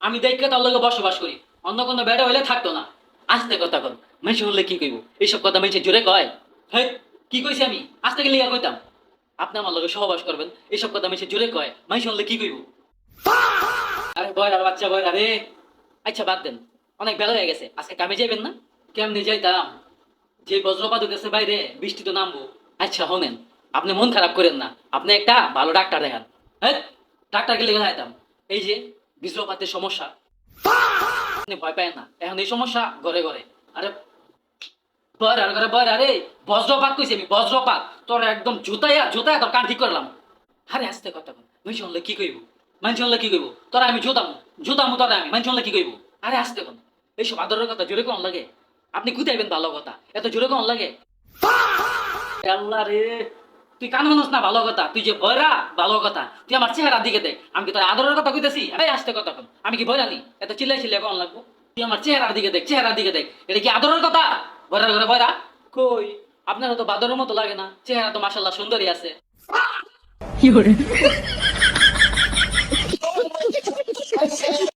আমি দেখে তার লগে বসবাস করি, অন্য কোনো বেড়া হইলে থাকতো না। আস্তে কথা কন, মানুষ হলে কি কইব? এইসব কথা মানুষের জোরে কয়? হ্যাঁ, কি কইছি আমি? আস্তে গেলে কইতাম। আপনি আমার লগে সহবাস করবেন, এইসব কথা মানুষের জোরে কয়, মানুষ হলে কি কইব? আরে বয় আর বাচ্চা বয়, আরে আচ্ছা বাদ দেন, অনেক বেলা হয়ে গেছে, আজকে কামে যাইবেন না? কেমনে যাইতাম? যে বজ্রপাত হইতেছে বাইরে, বৃষ্টি তো নামবো। আচ্ছা হনেন, আপনি মন খারাপ করেন না, আপনি একটা ভালো ডাক্তার দেখান। হ্যাঁ, ডাক্তার গেলে দেখাইতাম। এই যে বজ্রপাতের সমস্যা, আপনি ভয় পায় না, এখন এই সমস্যা ঘরে ঘরে। আরে বয় আর ঘরে বয়, আরে বজ্রপাত কইছি আমি, বজ্রপাত। তোর একদম জুতাইয়া জুতাইয়া তোর কান ঠিক করলাম। আরে আস্তে কথা কন, মানুষ হলে কি কইব? মানুষ হলে কি কইব? তোরা আমি জুতামু, জুতামু তোরা আমি, মানুষ হলে কি কইব? আরে আস্তে কোন, এইসব আদরের কথা জোরে কোন লাগে? আপনি কুতাইবেন ভালো কথা, এত জোরে কোন লাগে? আল্লাহ রে, তুই কান শুনস না ভালো কথা? তুই যে বয়রা ভালো কথা, তুই আমার চেহারার দিকে দেখ, আমি কি তোর আদরের কথা কইতেছি? আরে আস্তে কথা কন, আমি কি বয়রা নি? এত চিল্লাই চিল্লাই কোন লাগবো? তুই আমার চেহারার দিকে দেখ, চেহারার দিকে দেখ, এটা কি আদরের কথা? বয়রার ঘরে বয়রা কই? আপনার তো বাদরের মতো লাগে না, চেহারা তো মাশাল্লাহ সুন্দরী আছে।